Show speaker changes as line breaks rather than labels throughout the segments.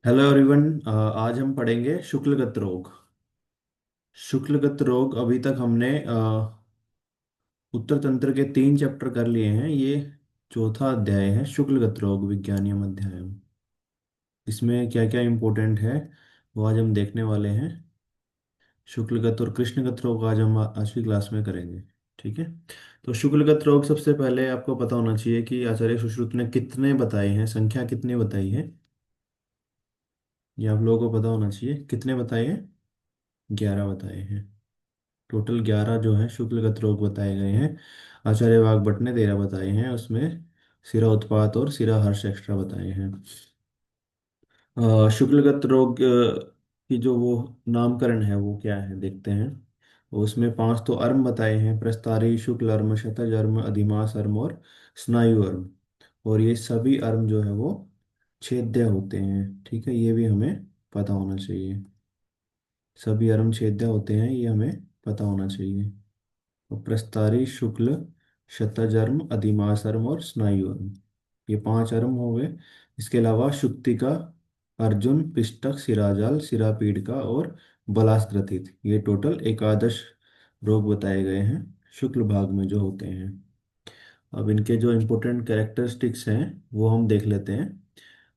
Hello everyone. आज हम पढ़ेंगे शुक्लगत रोग। शुक्लगत रोग अभी तक हमने उत्तर तंत्र के 3 चैप्टर कर लिए हैं। ये चौथा अध्याय है शुक्लगत रोग विज्ञानियम अध्याय। इसमें क्या क्या इम्पोर्टेंट है वो आज हम देखने वाले हैं। शुक्लगत और कृष्णगत रोग आज हम आज की क्लास में करेंगे। ठीक है। तो शुक्लगत रोग सबसे पहले आपको पता होना चाहिए कि आचार्य सुश्रुत ने कितने बताए हैं, संख्या कितनी बताई है। ये आप लोगों को पता होना चाहिए कितने बताए हैं। 11 बताए हैं। टोटल 11 जो है शुक्लगत रोग बताए गए हैं। आचार्य वाग्भट ने 13 बताए हैं, उसमें सिरा उत्पात और सिरा हर्ष एक्स्ट्रा बताए हैं। शुक्लगत रोग की जो वो नामकरण है वो क्या है देखते हैं। उसमें 5 तो अर्म बताए हैं: प्रस्तारी, शुक्ल अर्म, शतज अर्म, अधिमास अर्म और स्नायु अर्म। और ये सभी अर्म जो है वो छेद्य होते हैं। ठीक है, ये भी हमें पता होना चाहिए। सभी अर्म छेद्य होते हैं, ये हमें पता होना चाहिए। तो प्रस्तारी, शुक्ल, शतजर्म, अधिमासर्म और स्नायुर्म, ये 5 अर्म हो गए। इसके अलावा शुक्तिका, अर्जुन, पिष्टक, सिराजाल, सिरापीडका और बलास्ग्रथित, ये टोटल एकादश रोग बताए गए हैं शुक्ल भाग में जो होते हैं। अब इनके जो इम्पोर्टेंट कैरेक्टरिस्टिक्स हैं वो हम देख लेते हैं।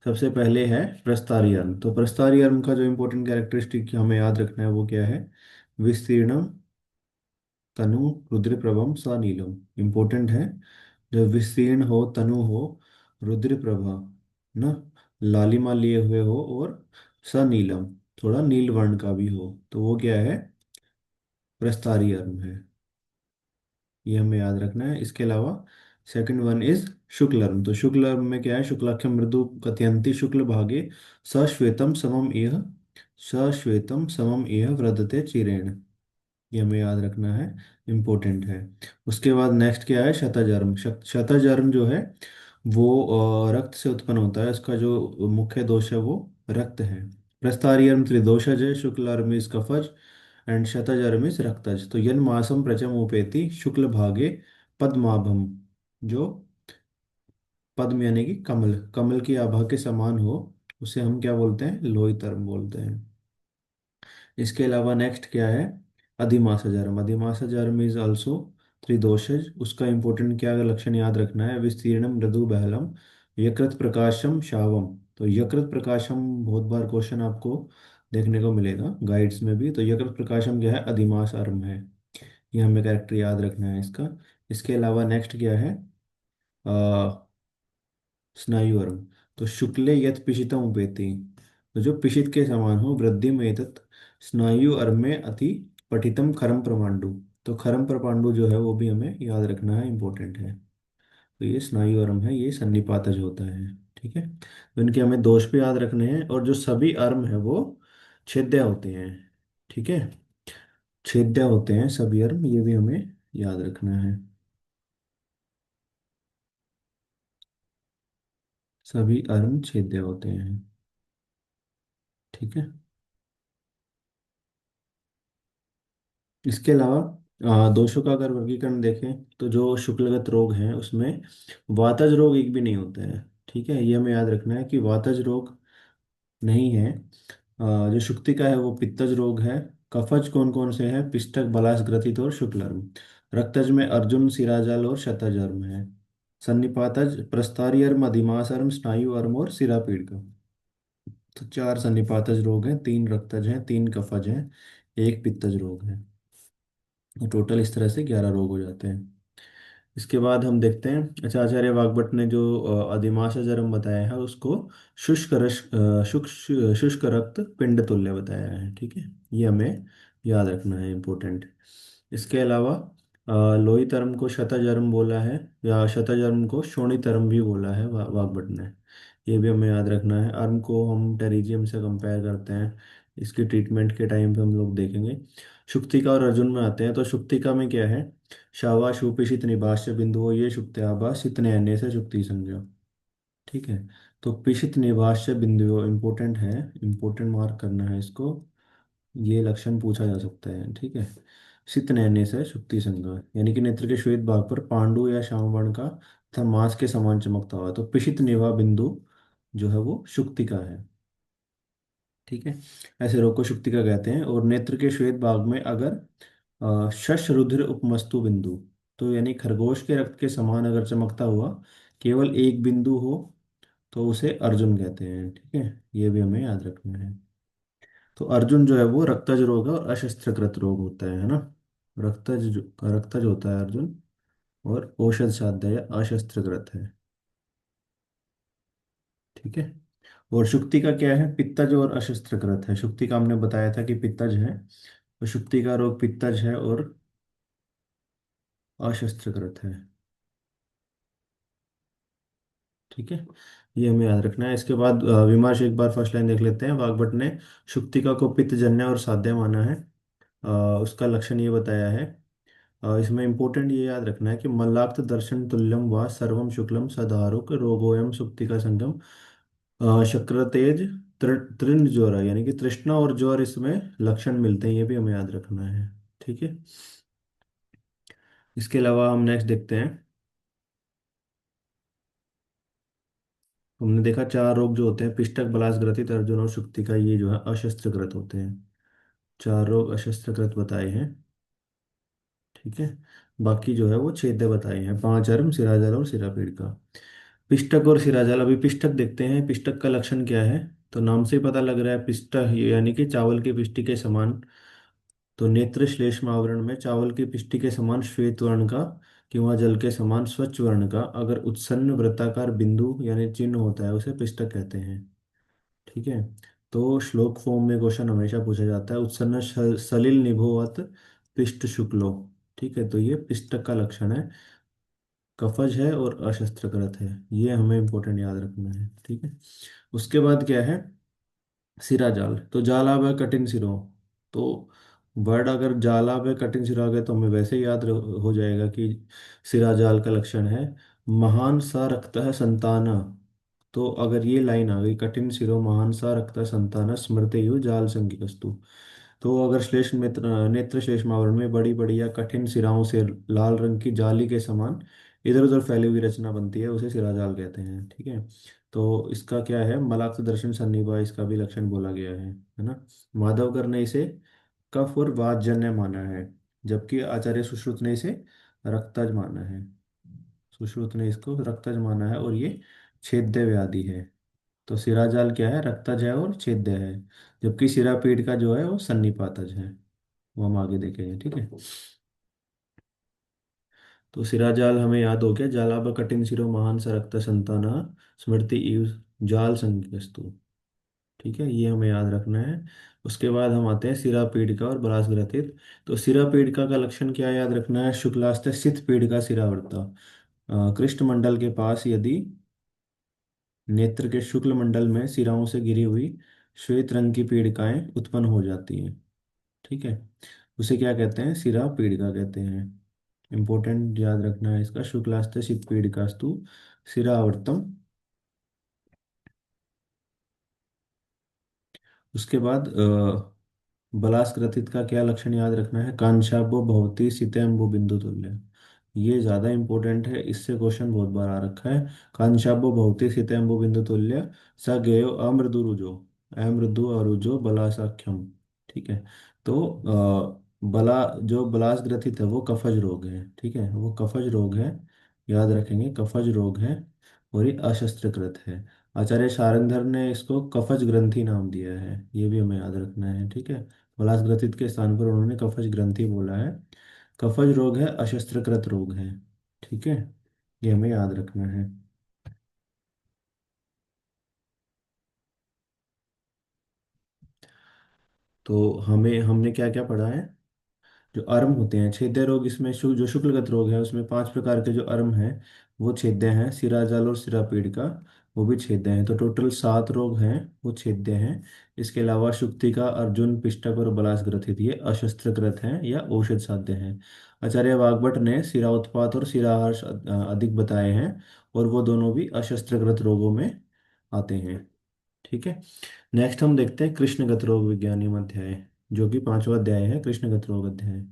सबसे पहले है प्रस्तारी अर्म। तो प्रस्तारी अर्म का जो इम्पोर्टेंट कैरेक्टरिस्टिक हमें याद रखना है वो क्या है: विस्तीर्णम, तनु, रुद्रप्रभम, स नीलम। इम्पोर्टेंट है। जो विस्तीर्ण हो, तनु हो, रुद्रप्रभा ना, लालिमा लिए हुए हो, और स नीलम, थोड़ा नील वर्ण का भी हो, तो वो क्या है? प्रस्तारी अर्म है। ये हमें याद रखना है। इसके अलावा सेकंड वन इज शुक्लर्म। तो शुक्लर्म में क्या है: शुक्लाख्यम मृदु कथयंती शुक्ल भागे सश्वेतम समम इह, सश्वेतम समम इह वृद्धते चिरेण। ये हमें याद रखना है, इम्पोर्टेंट है। उसके बाद नेक्स्ट क्या है: शतजर्म। शतजर्म जो है वो रक्त से उत्पन्न होता है। इसका जो मुख्य दोष है वो रक्त है। प्रस्तारियम त्रिदोषज है, शुक्लार्म इज कफज एंड शतजर्म इज रक्तज। तो यन मासम प्रचम उपेति शुक्ल भागे पद्माभम, जो पद्म यानी कि कमल, कमल की आभा के समान हो, उसे हम क्या बोलते हैं? लोहितर्म बोलते हैं। इसके अलावा नेक्स्ट क्या है: अधिमासजर्म। अधिमासजर्म इज आल्सो त्रिदोषज। उसका इंपॉर्टेंट क्या लक्षण याद रखना है: विस्तीर्णम, मृदु बहलम, यकृत प्रकाशम, शावम। तो यकृत प्रकाशम बहुत बार क्वेश्चन आपको देखने को मिलेगा गाइड्स में भी। तो यकृत प्रकाशम क्या है? अधिमास अर्म है। ये हमें कैरेक्टर याद रखना है इसका। इसके अलावा नेक्स्ट क्या है: स्नायुवर्म। तो शुक्ले यत पिशितम उपेति, तो जो पिशित के समान हो, वृद्धि में एतत् स्नायु अर्म में अति पठितम खरम प्रमांडु। तो खरम प्रमांडु जो है वो भी हमें याद रखना है, इंपॉर्टेंट है। तो ये स्नायु अर्म है, ये सन्निपातज होता है। ठीक है। तो इनके हमें दोष भी याद रखने हैं, और जो सभी अर्म है वो छेद्य होते हैं। ठीक है, छेद्य होते हैं सभी अर्म, ये भी हमें याद रखना है। सभी अर्म छेद्य होते हैं। ठीक है। इसके अलावा दोषों का अगर वर्गीकरण देखें तो जो शुक्लगत रोग हैं उसमें वातज रोग एक भी नहीं होता है। ठीक है, ये हमें याद रखना है कि वातज रोग नहीं है। जो शुक्तिका है वो पित्तज रोग है। कफज कौन कौन से हैं? पिष्टक, बलास, ग्रथित और शुक्लर्म। रक्तज में अर्जुन, सिराजल और शतजर्म है। सन्निपातज प्रस्तारियर्म, अधिमासर्म, स्नायु अर्म और सिरापीडका। तो 4 सन्निपातज रोग हैं, 3 रक्तज हैं, 3 कफज हैं, एक पित्तज रोग है। तो टोटल इस तरह से 11 रोग हो जाते हैं। इसके बाद हम देखते हैं। अच्छा, आचार्य वाग्भट ने जो अधिमाशा जरम बताया है उसको शुष्क रक्त पिंड तुल्य बताया है। ठीक है, ये हमें याद रखना है, इम्पोर्टेंट। इसके अलावा लोहितर्म को शतजर्म बोला है, या शतजर्म को शोणितर्म भी बोला है वाग्भट ने। ये भी हमें याद रखना है। अर्म को हम टेरिजियम से कंपेयर करते हैं, इसकी ट्रीटमेंट के टाइम पे हम लोग देखेंगे। शुक्तिका और अर्जुन में आते हैं। तो शुक्तिका में क्या है: शावा शुपिशित निभाष्य बिंदु, ये शुक्त्याभा शीत नयने से शुक्ति संज्ञा। ठीक है। तो पिशित निभाष्य बिंदु इंपॉर्टेंट है, इंपॉर्टेंट मार्क करना है इसको। ये लक्षण पूछा जा सकता है। ठीक है। शीत नयने से शुक्ति संज्ञा यानी कि नेत्र के श्वेत भाग पर पांडु या श्याम वर्ण का तथा मांस के समान चमकता हुआ। तो पिशित निभा बिंदु जो है वो शुक्तिका है। ठीक है। ऐसे रोग को शुक्तिका कहते हैं। और नेत्र के श्वेत भाग में अगर शश रुधिर उपमस्तु बिंदु, तो यानी खरगोश के रक्त के समान अगर चमकता हुआ केवल एक बिंदु हो, तो उसे अर्जुन कहते हैं। ठीक है, ये भी हमें याद रखना है। तो अर्जुन जो है वो रक्तज रोग है और अशस्त्रकृत रोग होता है ना। रक्तज होता है अर्जुन, और औषध साध्य या अशस्त्रकृत है। ठीक है। और शुक्ति का क्या है, पित्तज और अशस्त्रकृत है। शुक्ति का हमने बताया था कि पित्तज है, तो शुक्ति का रोग पित्तज है और अशस्त्रकृत है। ठीक है, ये हमें याद रखना है। इसके बाद विमर्श एक बार फर्स्ट लाइन देख लेते हैं। वाग्भट ने शुक्तिका को पित्तजन्य और साध्य माना है। अ, उसका लक्षण ये बताया है। इसमें इंपॉर्टेंट ये याद रखना है कि मल्लाक्त दर्शन तुल्यम व सर्वम शुक्लम सदारुक रोगोयम सुक्तिका संगम शक्र तेज तृण ज्वर, यानी कि तृष्णा और ज्वर इसमें लक्षण मिलते हैं, ये भी हमें याद रखना है। ठीक है। इसके अलावा हम नेक्स्ट देखते हैं। हमने देखा चार रोग जो होते हैं, पिष्टक बलास ग्रथित अर्जुन और शुक्तिका, ये जो है अशस्त्रकृत होते हैं। चार रोग अशस्त्रकृत बताए हैं। ठीक है। बाकी जो है वो छेद्य बताए हैं, पांच अर्म सिराजल और सिरापीड़ का। पिष्टक और सिराजल, अभी पिष्टक देखते हैं। पिष्टक का लक्षण क्या है, तो नाम से ही पता लग रहा है पिष्टक यानी कि चावल की पिष्टि के समान। तो नेत्र श्लेष्म आवरण में चावल की पिष्टि के समान श्वेत वर्ण का, किंवा जल के समान स्वच्छ वर्ण का अगर उत्सन्न वृत्ताकार बिंदु यानी चिन्ह होता है, उसे पिष्टक कहते हैं। ठीक है। तो श्लोक फॉर्म में क्वेश्चन हमेशा पूछा जाता है, उत्सन्न सलिल निभोवत पिष्ट शुक्लो। ठीक है, तो ये पिष्टक का लक्षण है, कफज है और अशस्त्रकृत है। ये हमें इंपॉर्टेंट याद रखना है। ठीक है। उसके बाद क्या है, सिरा जाल। तो जाला व कठिन सिरों, तो वर्ड अगर जाला व कठिन सिरा आ गए तो हमें वैसे ही याद हो जाएगा कि सिरा जाल का लक्षण है महान सा रक्त है संतान। तो अगर ये लाइन आ गई, कठिन सिरो महान सा रक्त संतान स्मृति यु जाल संगिकस्तु, तो अगर श्लेष्म नेत्र श्लेष्म आवरण में बड़ी बड़ी या कठिन सिराओं से लाल रंग की जाली के समान इधर उधर फैली हुई रचना बनती है, उसे सिराजाल कहते हैं। ठीक है। तो इसका क्या है, मलाक्ष दर्शन सन्निभा इसका भी लक्षण बोला गया है ना। माधवकर ने इसे कफ और वातजन्य माना है, जबकि आचार्य सुश्रुत ने इसे रक्तज माना है। सुश्रुत ने इसको रक्तज माना है, और ये छेद्य व्याधि है। तो सिराजाल क्या है, रक्तज है और छेद्य है, जबकि सिरापीठ का जो है वो सन्निपातज है। वो हम आगे देखेंगे। ठीक है। तो सिराजाल हमें याद हो गया, जालाब कठिन सिरो महान स रक्त संतान स्मृति इव जाल संज्ञस्तु। ठीक है, ये हमें याद रखना है। उसके बाद हम आते हैं सिरा पीड़िका और बलास ग्रथित। तो सिरा पीड़िका का लक्षण क्या याद रखना है, शुक्लास्थ सित पीड़िका सिरावर्ता। कृष्ण मंडल के पास यदि नेत्र के शुक्ल मंडल में सिराओं से घिरी हुई श्वेत रंग की पीड़िकाएं उत्पन्न हो जाती हैं। ठीक है, उसे क्या कहते हैं, सिरा पीड़िका कहते हैं। इंपॉर्टेंट याद रखना है इसका, शुक्लास्थ सित पीड़िकास्तु सिरावर्तम। उसके बाद बलास ग्रथित का क्या लक्षण याद रखना है, कांशाबो भवती सितेम्बु बिंदु तुल्य। ये ज्यादा इंपॉर्टेंट है, इससे क्वेश्चन बहुत बार आ रखा है। कांशाबो भवती सितेम्बु बिंदु तुल्य स गेयो अमृदु रुजो, अमृदु अरुजो बलासाख्यम। ठीक है। तो बला जो बलास ग्रथित है वो कफज रोग है। ठीक है, वो कफज रोग है, याद रखेंगे कफज रोग है, और ये अशस्त्रकृत है। आचार्य शारंधर ने इसको कफज ग्रंथि नाम दिया है, ये भी हमें याद रखना है। ठीक है, पलाश ग्रथित के स्थान पर उन्होंने कफज ग्रंथि बोला है। कफज रोग है, अशस्त्रकृत रोग है। ठीक है, ये हमें याद रखना है। तो हमें हमने क्या क्या पढ़ा है, जो अर्म होते हैं छेद्य रोग, इसमें जो शुक्लगत रोग है उसमें पांच प्रकार के जो अर्म हैं वो छेद्य हैं, सिराजाल और सिरापीड़ का वो भी छेद्य हैं। तो टोटल सात रोग हैं वो छेद्य हैं। इसके अलावा शुक्तिका, अर्जुन, पिष्टक और बलास ग्रथित ये अशस्त्रकृत हैं या औषध साध्य हैं। आचार्य वाग्भट ने सिरा उत्पात और सिराहार अधिक बताए हैं, और वो दोनों भी अशस्त्रकृत रोगों में आते हैं। ठीक है। नेक्स्ट हम देखते हैं कृष्णगत रोग विज्ञानम अध्याय, जो कि पांचवा अध्याय है, कृष्णगत रोग अध्याय।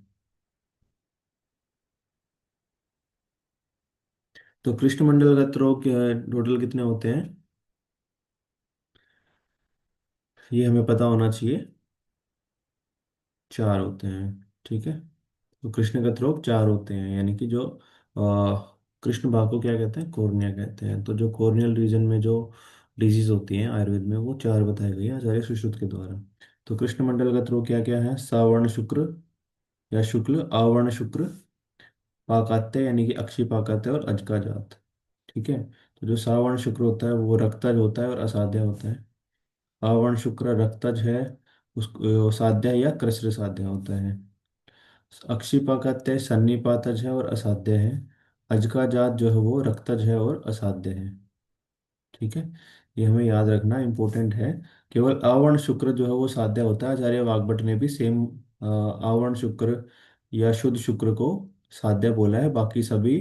तो कृष्णमंडलगत रोग टोटल कितने होते हैं, ये हमें पता होना चाहिए, चार होते हैं। ठीक है। तो कृष्णगत रोग चार होते हैं, यानी कि जो कृष्ण भाग को क्या कहते हैं, कॉर्निया कहते हैं। तो जो कॉर्नियल रीजन में जो डिजीज होती हैं आयुर्वेद में, वो चार बताई गई है आचार्य सुश्रुत के द्वारा। तो कृष्ण मंडलगत रोग क्या क्या है? सावर्ण शुक्र या शुक्ल, आवर्ण शुक्र, पाकात्य यानी कि अक्षी पाकात्य, और अजका जात। ठीक है। तो जो सावर्ण शुक्र होता है वो रक्तज होता है और असाध्य होता है। आवर्ण शुक्र रक्तज है, उस साध्य या कृस्र साध्य होता है। अक्षिपाकात्य सन्निपातज है और असाध्य है। अजका जात जो है वो रक्तज है और असाध्य है। ठीक है। ये हमें याद रखना इंपॉर्टेंट है। केवल आवर्ण शुक्र जो है वो साध्य होता है। आचार्य वाग्भट ने भी सेम आवर्ण शुक्र या शुद्ध शुक्र को साध्य बोला है, बाकी सभी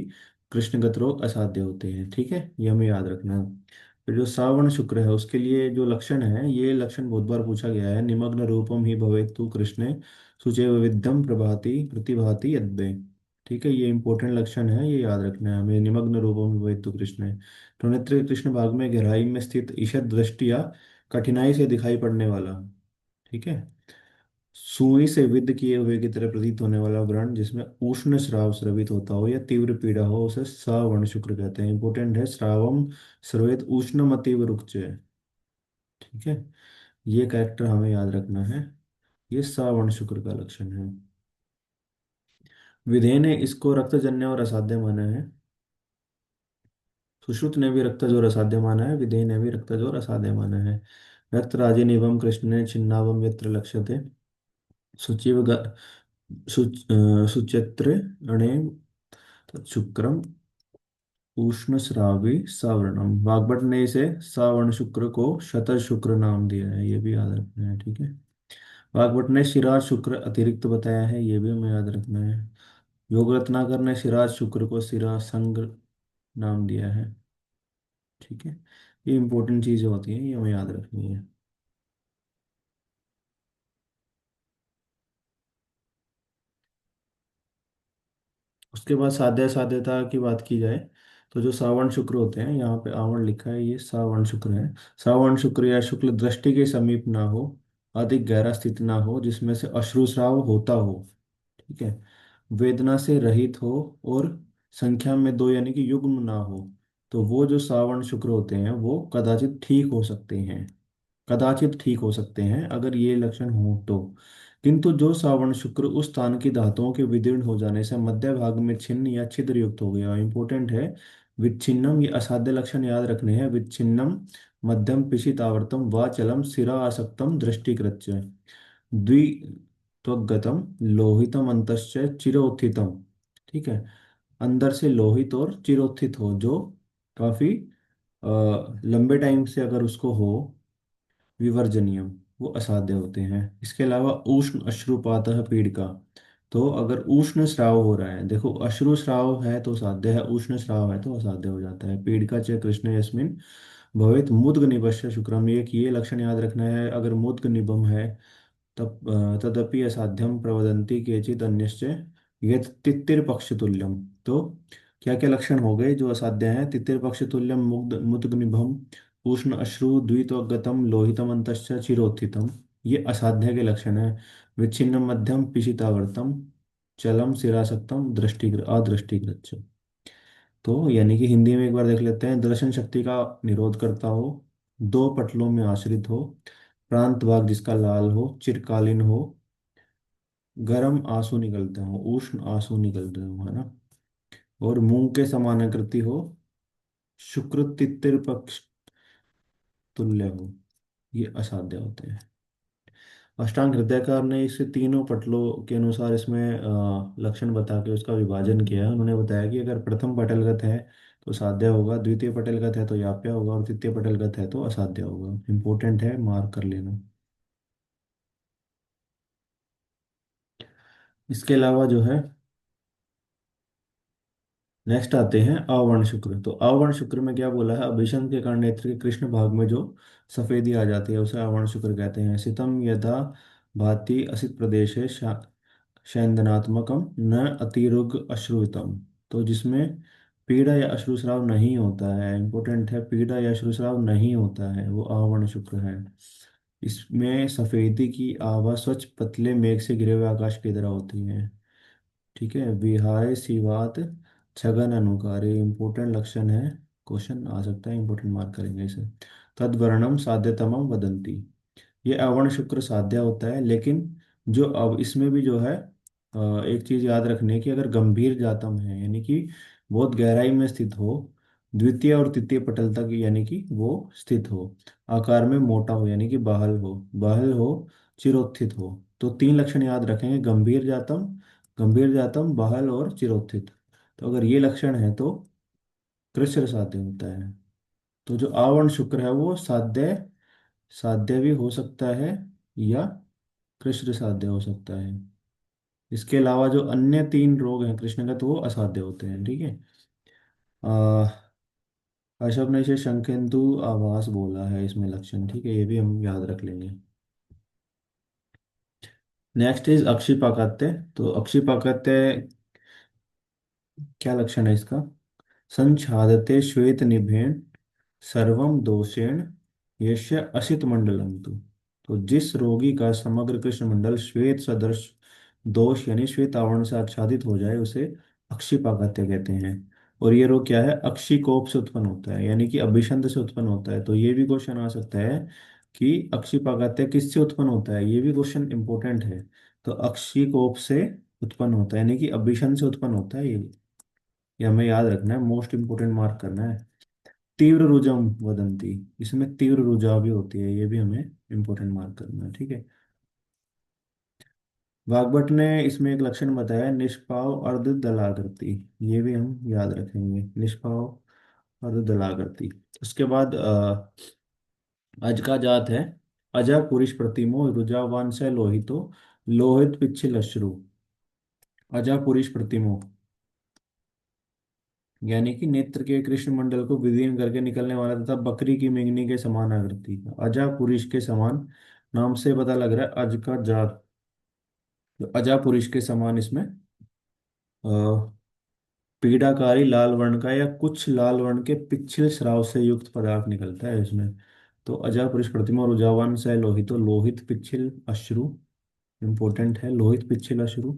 कृष्णगत रोग असाध्य होते हैं। ठीक है, ये हमें याद रखना है। फिर जो सावर्ण शुक्र है उसके लिए जो लक्षण है, ये लक्षण बहुत बार पूछा गया है। निमग्न रूपम ही भवेत् तु कृष्णे शुचे विविधम प्रभाति प्रतिभाति यद्वे। ठीक है, ये इंपॉर्टेंट लक्षण है, ये याद रखना है हमें। निमग्न रूपम ही भवेत् तु कृष्णे, तो नेत्र कृष्ण भाग में गहराई में स्थित ईषद दृष्टि या कठिनाई से दिखाई पड़ने वाला। ठीक है। सुई से विद्ध किए हुए की तरह प्रतीत होने वाला व्रण जिसमें उष्ण स्राव स्रवित होता हो या तीव्र पीड़ा हो, उसे सवर्ण शुक्र कहते हैं। इंपोर्टेंट है, श्रावम स्रवित उष्णमतीव रुक्च। ठीक है, ये कैरेक्टर हमें याद रखना है। ये सवर्ण शुक्र का लक्षण है। विधेय ने इसको रक्तजन्य और असाध्य माना है। सुश्रुत ने भी रक्तज और असाध्य माना है, विधेय ने भी रक्तज और असाध्य माना है। रक्त राजिनीवम कृष्ण ने छिन्नावम यत्र लक्ष्यते शुचिव सुचित्र अणे शुक्रम उष्ण श्रावी सावरणम। वाग्भट ने इसे सावर्ण शुक्र को शतर शुक्र नाम दिया है, ये भी याद रखना है। ठीक है। वाग्भट ने शिराज शुक्र अतिरिक्त बताया है, ये भी हमें याद रखना है। योग रत्नाकर ने शिराज शुक्र को शिरा संग नाम दिया है। ठीक है, ये इंपॉर्टेंट चीजें होती हैं, ये हमें याद रखनी है। उसके बाद साध्य साध्यता की बात की जाए, तो जो सावर्ण शुक्र होते हैं, यहाँ पे आवरण लिखा है, ये सावर्ण शुक्र है। सावर्ण शुक्र या शुक्ल दृष्टि के समीप ना हो, अधिक गहरा स्थित ना हो, जिसमें से अश्रुस्राव होता हो। ठीक है। वेदना से रहित हो और संख्या में दो यानी कि युग्म ना हो, तो वो जो सावर्ण शुक्र होते हैं वो कदाचित ठीक हो सकते हैं। कदाचित ठीक हो सकते हैं अगर ये लक्षण हो तो। किंतु जो सावर्ण शुक्र उस स्थान की धातुओं के विदीर्ण हो जाने से मध्य भाग में छिन्न या छिद्र युक्त हो गया, इंपॉर्टेंट है। विच्छिन्नम, ये असाध्य लक्षण याद रखने हैं। विच्छिन्नम मध्यम पिशित आवर्तम व चलम सिरा आसक्तम दृष्टिकृत द्वित्वगतम लोहितम अंतश्च चिरोत्थितम। ठीक है। अंदर से लोहित और चिरोत्थित हो, जो काफी लंबे टाइम से अगर उसको हो, विवर्जनीयम, वो असाध्य होते हैं। इसके अलावा उष्ण अश्रुपात पीड़िका, तो अगर उष्ण स्राव हो रहा है, देखो अश्रु स्राव है तो साध्य है, उष्ण स्राव है तो असाध्य हो जाता है। पीड़िका च कृष्ण यस्मिन भवेत मुद्ग निपश्य शुक्रम, एक ये लक्षण याद रखना है। अगर मुद्ग निबम है तब तदपि असाध्यम प्रवदन्ति केचित् अन्यश्च यत् तित्तिर पक्ष तुल्यम। तो क्या क्या लक्षण हो गए जो असाध्य हैं? तित्तिर पक्ष तुल्यम, मुग्ध मुद्ग निभम, उष्ण अश्रु द्वित्वगतम लोहितम अंतश्च चिरोत्थितम, ये असाध्य के लक्षण है। विच्छिन्न मध्यम पिशितावर्तम चलम सिरासक्तम दृष्टि अदृष्टिग्रच्छ। तो यानी कि हिंदी में एक बार देख लेते हैं। दर्शन शक्ति का निरोध करता हो, दो पटलों में आश्रित हो, प्रांत भाग जिसका लाल हो, चिरकालीन हो, गर्म आंसू निकलते हो, उष्ण आंसू निकल रहे हो, है ना, और मूंग के समान आकृति हो, शुक्र तित्तिर पक्ष तुल्य हो, ये असाध्य होते हैं। अष्टांग हृदयकार ने इसे तीनों पटलों के अनुसार इसमें लक्षण बता के उसका विभाजन किया है। उन्होंने बताया कि अगर प्रथम पटलगत है तो साध्य होगा, द्वितीय पटलगत है तो याप्य होगा, और तृतीय पटलगत है तो असाध्य होगा। इंपॉर्टेंट है, मार्क कर लेना। इसके अलावा जो है, नेक्स्ट आते हैं आवर्ण शुक्र। तो आवर्ण शुक्र में क्या बोला है? अभिषण के कारण नेत्र के कृष्ण भाग में जो सफेदी आ जाती है उसे आवर्ण शुक्र कहते हैं। सितम यथा भाति असित प्रदेशे शैंदनात्मकम न अतिरुग अश्रुतम, तो जिसमें पीड़ा या अश्रुस्राव नहीं होता है। इंपॉर्टेंट है, पीड़ा या अश्रुस्राव नहीं होता है, वो आवर्ण शुक्र है। इसमें सफेदी की आभा स्वच्छ पतले मेघ से घिरे हुए आकाश की तरह होती है। ठीक है, विहाय सिवात छगन अनुकारी इंपोर्टेंट लक्षण है। क्वेश्चन आ सकता है, इंपोर्टेंट मार्क करेंगे इसे। तद्वर्णम साध्यतमम वदंती। ये अवर्ण शुक्र साध्य होता है, लेकिन जो अब इसमें भी जो है एक चीज याद रखने की, अगर गंभीर जातम है यानी कि बहुत गहराई में स्थित हो, द्वितीय और तृतीय पटलता की यानी कि वो स्थित हो, आकार में मोटा हो यानी कि बहल हो, चिरोत्थित हो। तो तीन लक्षण याद रखेंगे, गंभीर जातम, बहल और चिरोत्थित। तो अगर ये लक्षण है तो कृष्ण साध्य होता है। तो जो आवर्ण शुक्र है वो साध्य साध्य भी हो सकता है या कृष्ण साध्य हो सकता है। इसके अलावा जो अन्य तीन रोग हैं कृष्ण का, तो वो असाध्य होते हैं। ठीक है। अशोक ने इसे शंखेन्दु आभास बोला है इसमें लक्षण। ठीक है, ये भी हम याद रख लेंगे। नेक्स्ट इज अक्षिपाकात्य। तो अक्षिपाकात्य क्या लक्षण है इसका? संछादते श्वेत निभेन सर्वम दोषेण यस्य असित मंडलम तु। तो जिस रोगी का समग्र कृष्ण मंडल श्वेत सदृश दोष यानी श्वेत आवरण से आच्छादित हो जाए, उसे अक्षिपाकत्य कहते हैं। और ये रोग क्या है? अक्षिकोप से उत्पन्न होता है यानी कि अभिषंध से उत्पन्न होता है। तो ये भी क्वेश्चन आ सकता है कि अक्षिपाकत्य किससे उत्पन्न होता है, ये भी क्वेश्चन इंपॉर्टेंट है। तो अक्षिकोप से उत्पन्न होता है यानी कि अभिषंध से उत्पन्न होता है ये हमें याद रखना है, मोस्ट इंपोर्टेंट मार्क करना है। तीव्र रुजम वदंती, इसमें तीव्र रुझाव भी होती है, ये भी हमें इंपॉर्टेंट मार्क करना है। ठीक है। वाग्भट ने इसमें एक लक्षण बताया, निष्पाव अर्ध दलाकृति। ये भी हम याद रखेंगे, निष्पाव अर्ध दलाकृति। उसके बाद अज का जात है, अजा पुरुष प्रतिमो रुजावान से लोहितो लोहित पिच्छिल अश्रु। अजा पुरुष प्रतिमो यानी कि नेत्र के कृष्ण मंडल को विदीर्ण करके निकलने वाला तथा बकरी की मेंगनी के समान आकृति का, अजा पुरुष के समान नाम से पता लग रहा है अज का जात। तो अजा पुरुष के समान इसमें अ, पीड़ाकारी लाल वर्ण का या कुछ लाल वर्ण के पिच्छिल स्राव से युक्त पदार्थ निकलता है इसमें। तो अजा पुरुष प्रतिमा रुजावान से लोहित, तो लोहित पिच्छिल अश्रु इंपॉर्टेंट है, लोहित पिच्छिल अश्रु।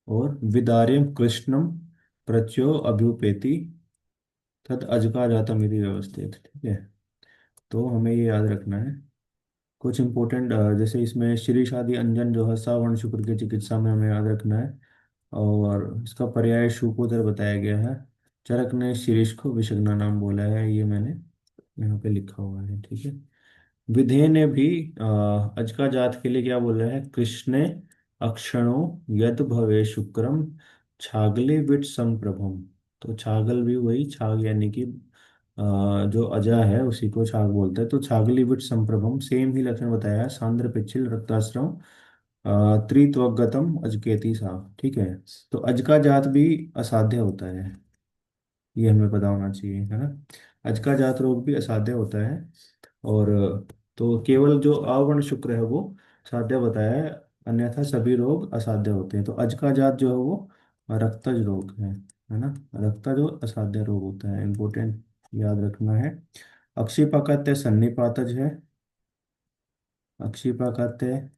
और विदार्यम कृष्णम प्रच्यो अभ्युपेति तद अजका जातम इति व्यवस्थित। ठीक है, तो हमें ये याद रखना है कुछ इंपॉर्टेंट, जैसे इसमें श्री शादी अंजन जो है सावर्ण शुक्र की चिकित्सा में हमें याद रखना है। और इसका पर्याय शूकोदर बताया गया है। चरक ने शीरीष को विषग्ना नाम बोला है, ये मैंने यहाँ पे लिखा हुआ है। ठीक है। विधेय ने भी अजका जात के लिए क्या बोला है? कृष्णे अक्षणो यद भवे शुक्रम छागले विट संप्रभम। तो छागल भी वही छाग यानी कि जो अजा है उसी को छाग बोलते हैं। तो छागली विट संप्रभम सेम ही लक्षण बताया है, सांद्र पिच्छिल रक्ताश्रम त्रित्वगतम अजकेती साफ। ठीक है। तो अजका जात भी असाध्य होता है, ये हमें पता होना चाहिए, है ना। अजका जात रोग भी असाध्य होता है। और तो केवल जो अवर्ण शुक्र है वो साध्य बताया है, अन्यथा सभी रोग असाध्य होते हैं। तो अजका जात जो है वो रक्तज रोग है ना। रक्तज जो असाध्य रोग होता है, इम्पोर्टेंट याद रखना है। अक्षिपाकत्य सन्निपातज है। अक्षिपाकत्य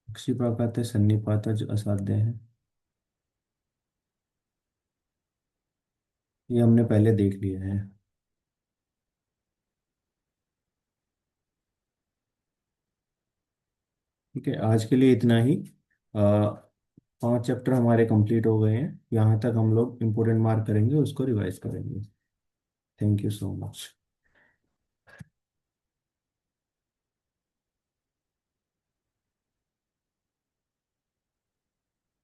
अक्षिपाकत्य सन्निपातज असाध्य है, ये हमने पहले देख लिया है। ठीक है, आज के लिए इतना ही। 5 चैप्टर हमारे कंप्लीट हो गए हैं, यहाँ तक हम लोग इम्पोर्टेंट मार्क करेंगे, उसको रिवाइज करेंगे। Thank you so much.